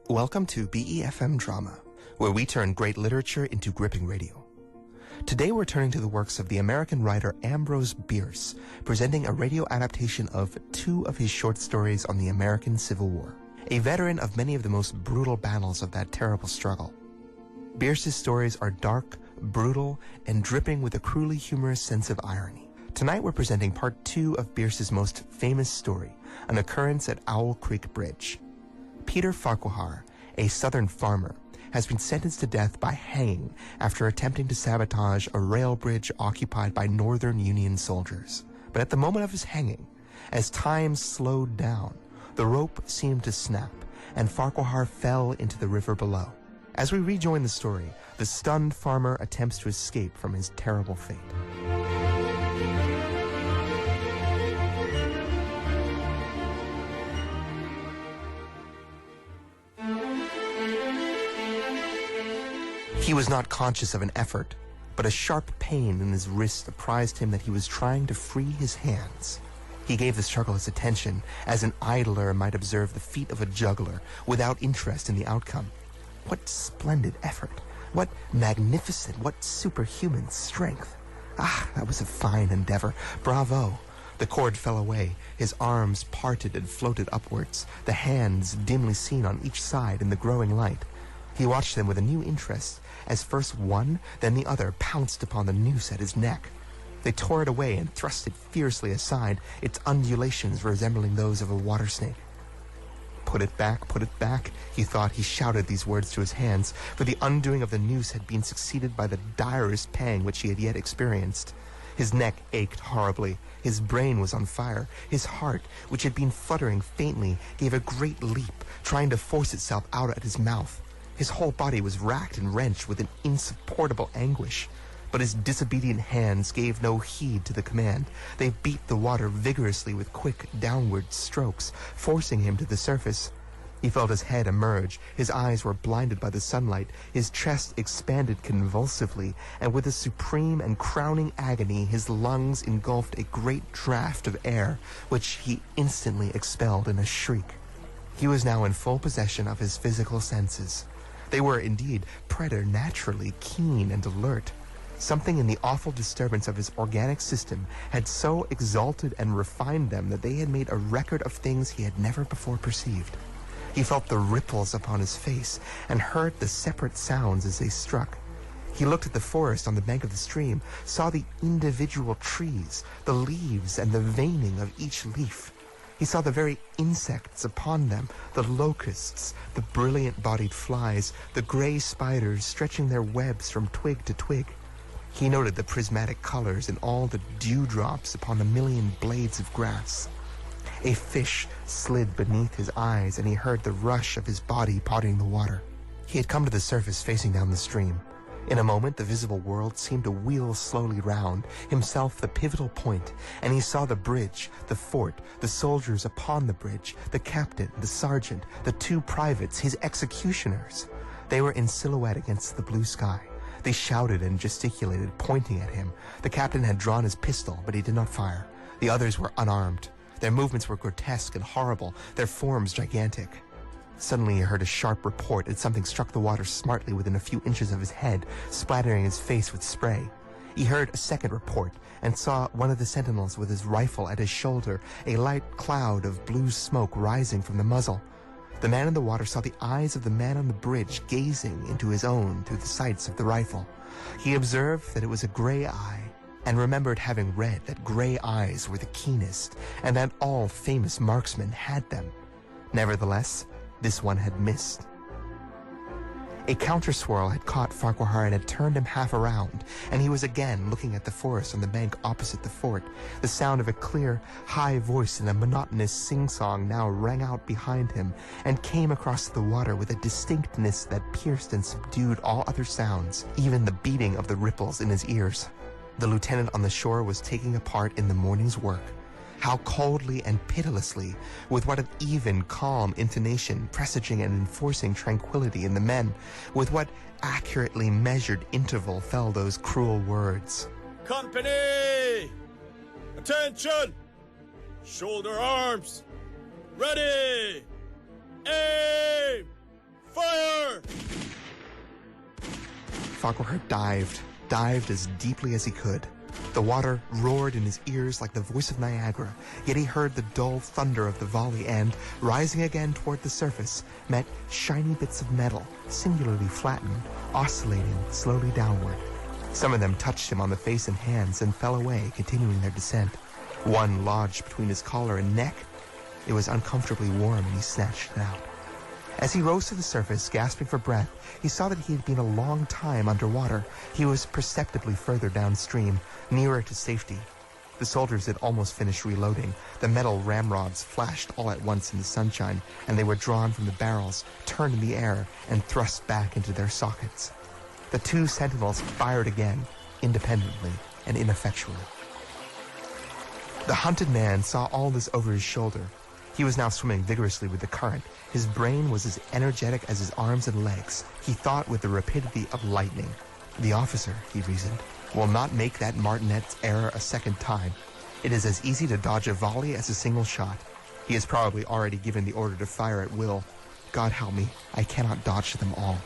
Welcome to BeFM Drama, where we turn great literature into gripping radio. Today we're turning to the works of the American writer Ambrose Bierce, presenting a radio adaptation of two of his short stories on the American Civil War, a veteran of many of the most brutal battles of that terrible struggle. Bierce's stories are dark, brutal, and dripping with a cruelly humorous sense of irony. Tonight we're presenting part 2 of Bierce's most famous story, An Occurrence at Owl Creek Bridge. Peyton Farquhar, a southern farmer, has been sentenced to death by hanging after attempting to sabotage a rail bridge occupied by Northern Union soldiers. But at the moment of his hanging, as time slowed down, the rope seemed to snap, and Farquhar fell into the river below. As we rejoin the story, the stunned farmer attempts to escape from his terrible fate. He was not conscious of an effort, but a sharp pain in his wrist apprised him that he was trying to free his hands. He gave the struggle his attention, as an idler might observe the feat of a juggler, without interest in the outcome. What splendid effort! What magnificent, what superhuman strength! Ah, that was a fine endeavor. Bravo! The cord fell away. His arms parted and floated upwards, the hands dimly seen on each side in the growing light. He watched them with a new interest, as first one, then the other pounced upon the noose at his neck. They tore it away and thrust it fiercely aside, its undulations resembling those of a water snake. Put it back, he thought. He shouted these words to his hands, for the undoing of the noose had been succeeded by the direst pang which he had yet experienced. His neck ached horribly. His brain was on fire. His heart, which had been fluttering faintly, gave a great leap, trying to force itself out at his mouth. His whole body was racked and wrenched with an insupportable anguish. But his disobedient hands gave no heed to the command. They beat the water vigorously with quick downward strokes, forcing him to the surface. He felt his head emerge. His eyes were blinded by the sunlight. His chest expanded convulsively, and with a supreme and crowning agony, his lungs engulfed a great draught of air, which he instantly expelled in a shriek. He was now in full possession of his physical senses. They were, indeed, preternaturally keen and alert. Something in the awful disturbance of his organic system had so exalted and refined them that they had made a record of things he had never before perceived. He felt the ripples upon his face and heard the separate sounds as they struck. He looked at the forest on the bank of the stream, saw the individual trees, the leaves and the veining of each leaf. He saw the very insects upon them, the locusts, the brilliant-bodied flies, the gray spiders stretching their webs from twig to twig. He noted the prismatic colors in all the dewdrops upon the million blades of grass. A fish slid beneath his eyes, and he heard the rush of his body parting the water. He had come to the surface facing down the stream. In a moment, the visible world seemed to wheel slowly round, himself the pivotal point, and he saw the bridge, the fort, the soldiers upon the bridge, the captain, the sergeant, the two privates, his executioners. They were in silhouette against the blue sky. They shouted and gesticulated, pointing at him. The captain had drawn his pistol, but he did not fire. The others were unarmed. Their movements were grotesque and horrible, their forms gigantic. Suddenly he heard a sharp report, and something struck the water smartly within a few inches of his head, splattering his face with spray. He heard a second report, and saw one of the sentinels with his rifle at his shoulder, a light cloud of blue smoke rising from the muzzle. The man in the water saw the eyes of the man on the bridge gazing into his own through the sights of the rifle. He observed that it was a gray eye, and remembered having read that gray eyes were the keenest, and that all famous marksmen had them. Nevertheless, this one had missed. A counter-swirl had caught Farquhar and had turned him half around, and he was again looking at the forest on the bank opposite the fort. The sound of a clear, high voice in a monotonous sing-song now rang out behind him, and came across the water with a distinctness that pierced and subdued all other sounds, even the beating of the ripples in his ears. The lieutenant on the shore was taking a part in the morning's work. How coldly and pitilessly, with what an even, calm intonation, presaging and enforcing tranquility in the men, with what accurately measured interval fell those cruel words. Company! Attention! Shoulder arms! Ready! Aim! Fire! Farquhar dived as deeply as he could. The water roared in his ears like the voice of Niagara, yet he heard the dull thunder of the volley and, rising again toward the surface, met shiny bits of metal, singularly flattened, oscillating slowly downward. Some of them touched him on the face and hands and fell away, continuing their descent. One lodged between his collar and neck. It was uncomfortably warm, and he snatched it out. As he rose to the surface, gasping for breath, he saw that he had been a long time underwater. He was perceptibly further downstream, nearer to safety. The soldiers had almost finished reloading. The metal ramrods flashed all at once in the sunshine, and they were drawn from the barrels, turned in the air, and thrust back into their sockets. The two sentinels fired again, independently and ineffectually. The hunted man saw all this over his shoulder. He was now swimming vigorously with the current. His brain was as energetic as his arms and legs. He thought with the rapidity of lightning. The officer, he reasoned, will not make that martinet's error a second time. It is as easy to dodge a volley as a single shot. He has probably already given the order to fire at will. God help me, I cannot dodge them all.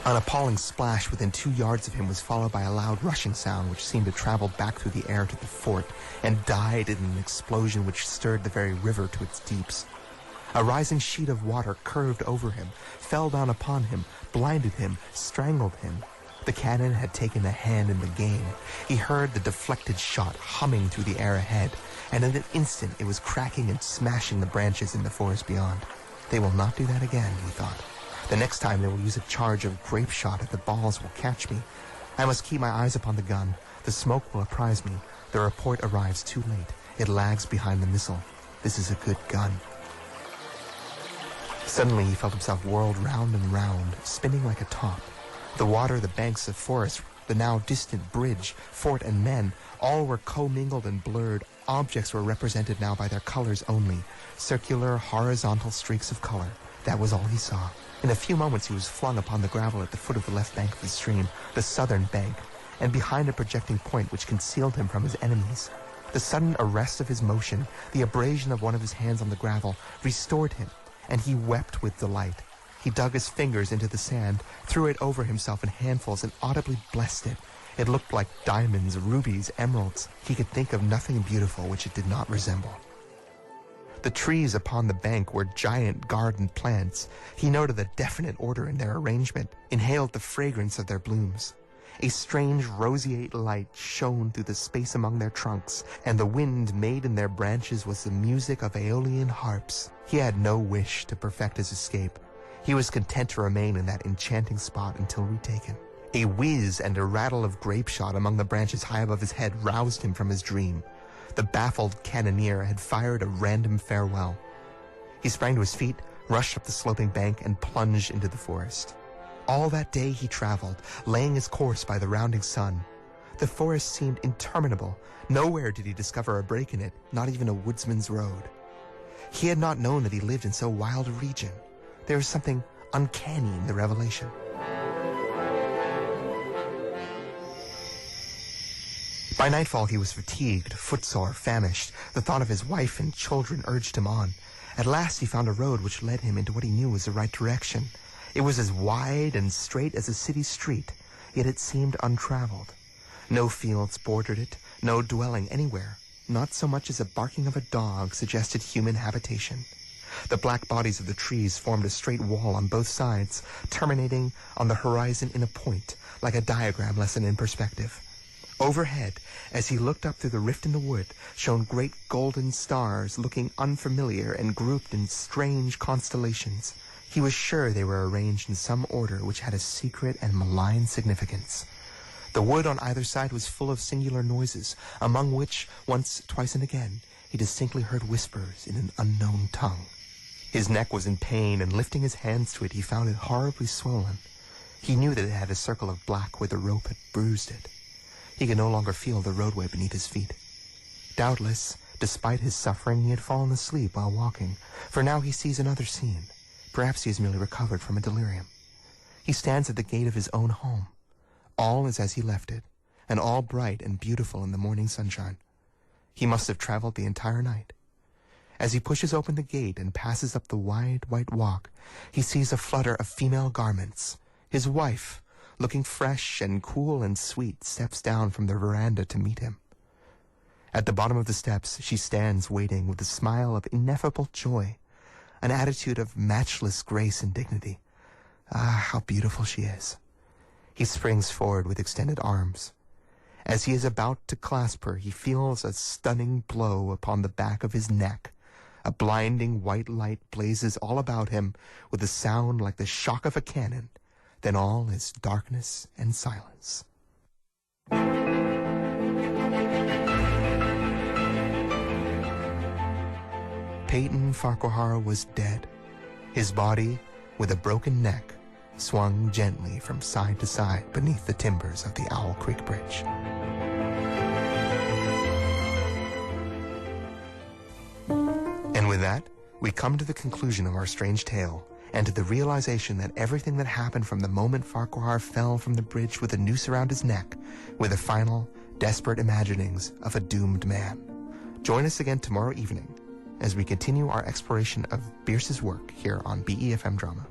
An appalling splash within 2 yards of him was followed by a loud rushing sound which seemed to travel back through the air to the fort and died in an explosion which stirred the very river to its deeps. A rising sheet of water curved over him, fell down upon him, blinded him, strangled him. The cannon had taken a hand in the game. He heard the deflected shot humming through the air ahead, and in an instant it was cracking and smashing the branches in the forest beyond. They will not do that again, he thought. The next time they will use a charge of grape shot if the balls will catch me. I must keep my eyes upon the gun. The smoke will apprise me. The report arrives too late. It lags behind the missile. This is a good gun. Suddenly he felt himself whirled round and round, spinning like a top. The water, the banks of forest, the now distant bridge, fort and men, all were commingled and blurred. Objects were represented now by their colors only, circular, horizontal streaks of color. That was all he saw. In a few moments he was flung upon the gravel at the foot of the left bank of the stream, the southern bank, and behind a projecting point which concealed him from his enemies. The sudden arrest of his motion, the abrasion of one of his hands on the gravel, restored him, and he wept with delight. He dug his fingers into the sand, threw it over himself in handfuls, and audibly blessed it. It looked like diamonds, rubies, emeralds. He could think of nothing beautiful which it did not resemble. The trees upon the bank were giant garden plants. He noted a definite order in their arrangement, inhaled the fragrance of their blooms. A strange roseate light shone through the space among their trunks, and the wind made in their branches was the music of Aeolian harps. He had no wish to perfect his escape. He was content to remain in that enchanting spot until retaken. A whiz and a rattle of grape shot among the branches high above his head roused him from his dream. The baffled cannoneer had fired a random farewell. He sprang to his feet, rushed up the sloping bank, and plunged into the forest. All that day he traveled, laying his course by the rounding sun. The forest seemed interminable. Nowhere did he discover a break in it, not even a woodsman's road. He had not known that he lived in so wild a region. There was something uncanny in the revelation. By nightfall he was fatigued, footsore, famished. The thought of his wife and children urged him on. At last he found a road which led him into what he knew was the right direction. It was as wide and straight as a city street, yet it seemed untraveled. No fields bordered it, no dwelling anywhere. Not so much as a barking of a dog suggested human habitation. The black bodies of the trees formed a straight wall on both sides, terminating on the horizon in a point, like a diagram lesson in perspective. Overhead, as he looked up through the rift in the wood, shone great golden stars looking unfamiliar and grouped in strange constellations. He was sure they were arranged in some order which had a secret and malign significance. The wood on either side was full of singular noises, among which, once, twice, and again, he distinctly heard whispers in an unknown tongue. His neck was in pain, and lifting his hands to it, he found it horribly swollen. He knew that it had a circle of black where the rope had bruised it. He could no longer feel the roadway beneath his feet. Doubtless, despite his suffering, he had fallen asleep while walking, for now he sees another scene. Perhaps he has merely recovered from a delirium. He stands at the gate of his own home. All is as he left it, and all bright and beautiful in the morning sunshine. He must have traveled the entire night. As he pushes open the gate and passes up the wide white walk, he sees a flutter of female garments. His wife, looking fresh and cool and sweet, steps down from the veranda to meet him. At the bottom of the steps, she stands waiting with a smile of ineffable joy, an attitude of matchless grace and dignity. Ah, how beautiful she is. He springs forward with extended arms. As he is about to clasp her, he feels a stunning blow upon the back of his neck. A blinding white light blazes all about him with a sound like the shock of a cannon. Then all is darkness and silence. Peyton Farquhar was dead. His body, with a broken neck, swung gently from side to side beneath the timbers of the Owl Creek Bridge. And with that, we come to the conclusion of our strange tale, and to the realization that everything that happened from the moment Farquhar fell from the bridge with a noose around his neck were the final, desperate imaginings of a doomed man. Join us again tomorrow evening as we continue our exploration of Bierce's work here on BeFM Drama.